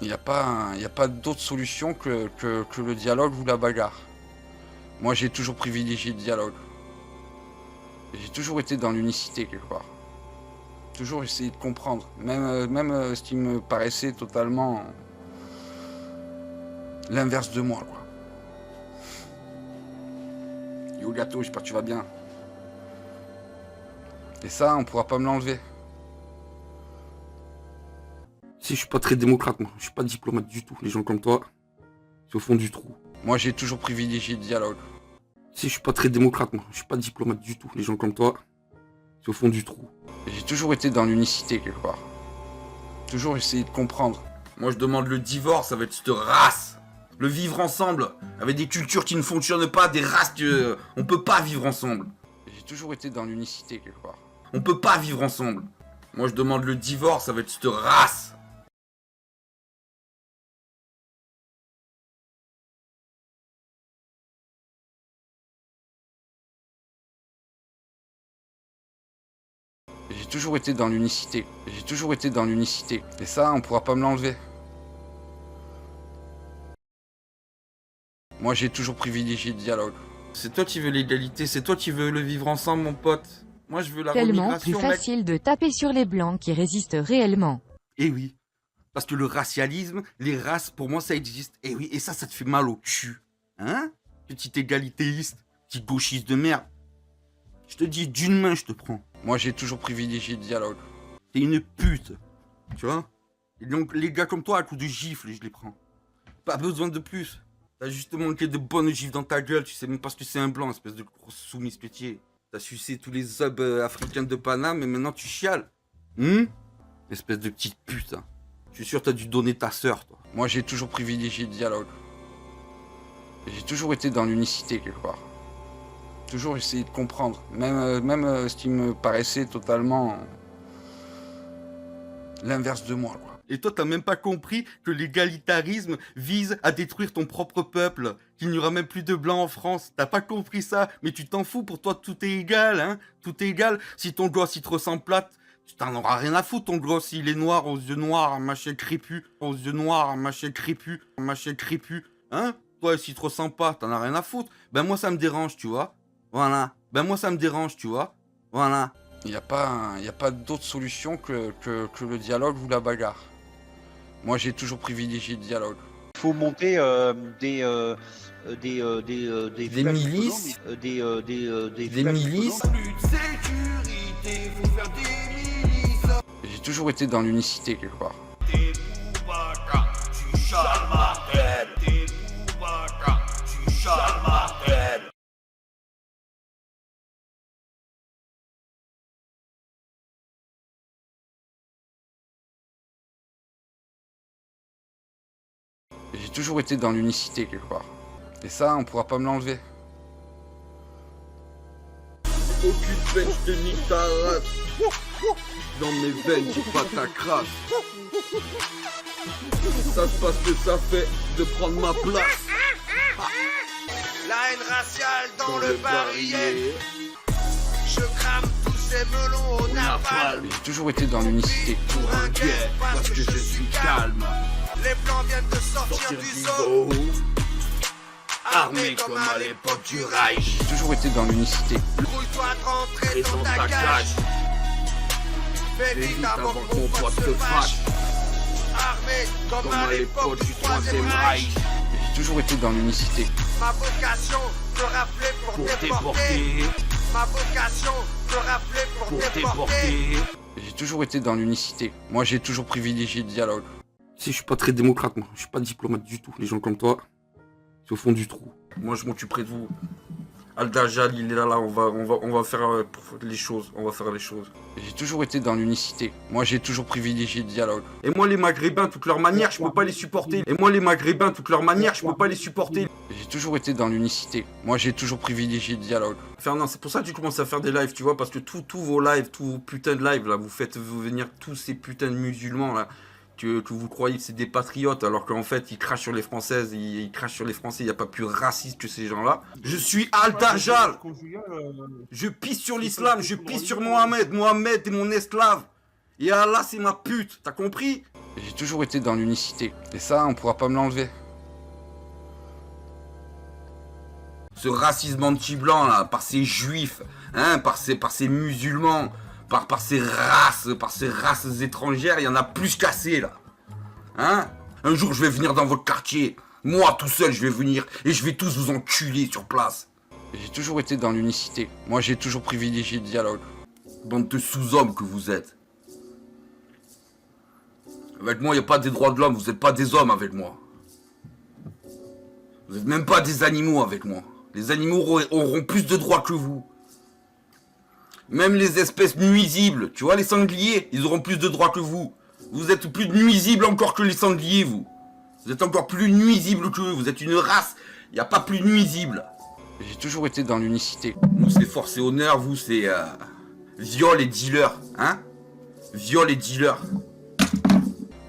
Il y a pas d'autre solution que le dialogue ou la bagarre. Moi, j'ai toujours privilégié le dialogue. J'ai toujours été dans l'unicité quelque part. Toujours essayé de comprendre. Même ce qui me paraissait totalement l'inverse de moi, quoi. Yo gâteau, j'espère que tu vas bien. Et ça, on pourra pas me l'enlever. Si je suis pas très démocrate, moi, je suis pas diplomate du tout. Les gens comme toi, c'est au fond du trou. Moi, j'ai toujours privilégié le dialogue. Si je suis pas très démocrate, moi, je suis pas diplomate du tout. Les gens comme toi, c'est au fond du trou. J'ai toujours été dans l'unicité quelque part. Toujours essayé de comprendre. Moi, je demande le divorce avec cette race. Le vivre ensemble, avec des cultures qui ne fonctionnent pas, des races que on peut pas vivre ensemble. J'ai toujours été dans l'unicité quelque part. On peut pas vivre ensemble. Moi, je demande le divorce avec cette race. J'ai toujours été dans l'unicité. J'ai toujours été dans l'unicité. Et ça, on pourra pas me l'enlever. Moi, j'ai toujours privilégié le dialogue. C'est toi qui veux l'égalité, c'est toi qui veux le vivre ensemble, mon pote. Moi, je veux la Tellement remigration, plus facile de taper sur les blancs qui résistent réellement. Eh oui. Parce que le racialisme, les races, pour moi, ça existe. Eh oui, et ça te fait mal au cul. Hein? Petit égalitéiste, petit gauchiste de merde. Je te dis, d'une main, je te prends. Moi, j'ai toujours privilégié le dialogue. T'es une pute. Tu vois? Et donc, les gars comme toi, à coup de gifles, je les prends. Pas besoin de plus. T'as juste manqué de bonnes gifles dans ta gueule. Tu sais même pas ce que c'est un blanc, espèce de grosse soumise pétier. T'as sucé tous les subs africains de Paname et maintenant tu chiales. Espèce de petite pute. Hein. Je suis sûr que t'as dû donner ta sœur, toi. Moi, j'ai toujours privilégié le dialogue. J'ai toujours été dans l'unicité quelque part. Toujours essayé de comprendre. Même ce qui me paraissait totalement l'inverse de moi, quoi. Et toi, t'as même pas compris que l'égalitarisme vise à détruire ton propre peuple, qu'il n'y aura même plus de blancs en France. T'as pas compris ça, mais tu t'en fous, pour toi tout est égal, hein. Tout est égal. Si ton gosse il te ressemble plate, tu t'en auras rien à foutre, ton gosse il est noir, aux yeux noirs, un machin crépus, aux yeux noirs, un machin crépus, un machin crépus, hein. Toi, s'il te ressemble pas, t'en as rien à foutre. Ben moi ça me dérange, tu vois. Voilà. Ben moi ça me dérange, tu vois. Voilà. Il n'y a pas d'autre solution que le dialogue ou la bagarre. Moi, j'ai toujours privilégié le dialogue. Il faut monter des milices, des milices. Plus de sécurité, faut faire des milices. J'ai toujours été dans l'unicité quelque part. T'es Boubacar, tu Charles Martel. T'es Boubacar, tu Charles Martel. J'ai toujours été dans l'unicité quelque part. Et ça, on pourra pas me l'enlever. Aucune peine, je te nique ta race. Dans mes veines, j'ai pas ta crasse. Ça se passe que ça fait de prendre ma place. La haine raciale dans le barillet. Je crame tous ces melons au napalm. J'ai toujours été dans l'unicité. Pour un guet, parce que je suis calme. Les blancs viennent de sortir du zoo. Armés comme à l'époque du Reich. J'ai toujours été dans l'unicité. Grouille-toi de rentrer dans ta cage. Fais vite avant que mon pote se fâche. Armés comme à l'époque du Troisième Reich. J'ai toujours été dans l'unicité. Ma vocation, te rappeler pour déporter. Ma vocation, te rappeler pour déporter. J'ai toujours été dans l'unicité. Moi, j'ai toujours privilégié le dialogue. Si je suis pas très démocrate, moi, je suis pas diplomate du tout. Les gens comme toi, c'est au fond du trou. Moi, je m'occuperai de vous. Aldajal, il est là, on va faire les choses. On va faire les choses. J'ai toujours été dans l'unicité. Moi, j'ai toujours privilégié le dialogue. Et moi, les Maghrébins, toutes leurs manières, je peux pas les supporter. Et moi, les Maghrébins, toutes leurs manières, je peux pas les supporter. J'ai toujours été dans l'unicité. Moi, j'ai toujours privilégié le dialogue. Fernand, c'est pour ça que tu commences à faire des lives, tu vois, parce que tous vos lives, tous vos putains de lives, là, vous faites venir tous ces putains de musulmans, là, que vous croyez que c'est des patriotes, alors qu'en fait, ils crachent sur les Françaises, ils crachent sur les Français, il n'y a pas plus raciste que ces gens-là. Je suis Al-Dajjal. Je pisse sur l'islam, je pisse sur Mohamed. Mohamed est mon esclave. Et Allah, c'est ma pute, t'as compris? J'ai toujours été dans l'unicité. Et ça, on pourra pas me l'enlever. Ce racisme anti-blanc là, par ces juifs, hein, par ces musulmans, par ces races étrangères, il y en a plus qu'assez là. Hein? Un jour je vais venir dans votre quartier, moi tout seul je vais venir et je vais tous vous enculer sur place. J'ai toujours été dans l'unicité. Moi, j'ai toujours privilégié le dialogue. Bande de sous-hommes que vous êtes. Avec moi, il n'y a pas des droits de l'homme, vous n'êtes pas des hommes avec moi. Vous n'êtes même pas des animaux avec moi. Les animaux auront plus de droits que vous. Même les espèces nuisibles, tu vois, les sangliers, ils auront plus de droits que vous. Vous êtes plus nuisibles encore que les sangliers, vous. Vous êtes encore plus nuisibles que eux. Vous êtes une race, il n'y a pas plus nuisible. J'ai toujours été dans l'unicité. Nous, c'est force et honneur, vous, c'est viol et dealer, hein? Viol et dealer.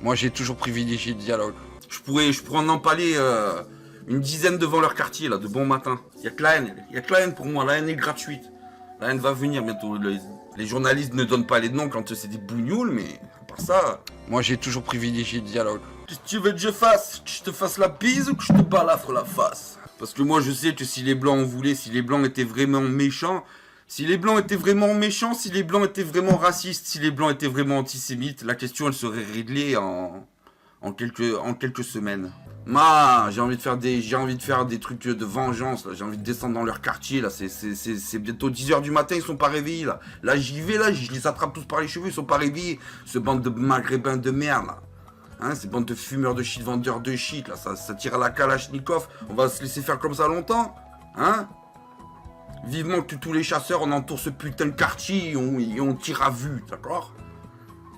Moi, j'ai toujours privilégié le dialogue. Je pourrais en empaler une dizaine devant leur quartier, là, de bon matin. Il n'y a que la haine. Il y a que la haine pour moi. La haine est gratuite. La haine va venir bientôt. Les journalistes ne donnent pas les noms quand c'est des bougnoules, mais à part ça... Moi, j'ai toujours privilégié le dialogue. Qu'est-ce que tu veux que je fasse? Que je te fasse la bise ou que je te balafre la face? Parce que moi, je sais que si les Blancs en voulaient, si les Blancs étaient vraiment méchants, si les Blancs étaient vraiment méchants, si les Blancs étaient vraiment racistes, si les Blancs étaient vraiment antisémites, la question, elle serait réglée en quelques semaines. J'ai envie de faire des trucs de vengeance, là. J'ai envie de descendre dans leur quartier, là. C'est bientôt 10h du matin, ils sont pas réveillés, là. Là, j'y vais, là, je les attrape tous par les cheveux, ils sont pas réveillés. Ce bande de maghrébins de merde, là. Hein, ces bandes de fumeurs de shit, vendeurs de shit, là, ça tire à la Kalachnikov. On va se laisser faire comme ça longtemps? Hein? Vivement que tous les chasseurs, on entoure ce putain de quartier et on tire à vue, d'accord?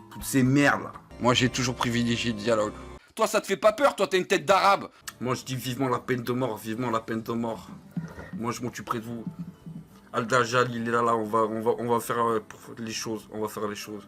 Toutes ces merdes, là. Moi, j'ai toujours privilégié le dialogue. Toi, ça te fait pas peur? Toi, t'as une tête d'arabe. Moi, je dis vivement la peine de mort, vivement la peine de mort. Moi, je m'occuperai de vous. Al-Dajjal, il est là, on va faire les choses. On va faire les choses.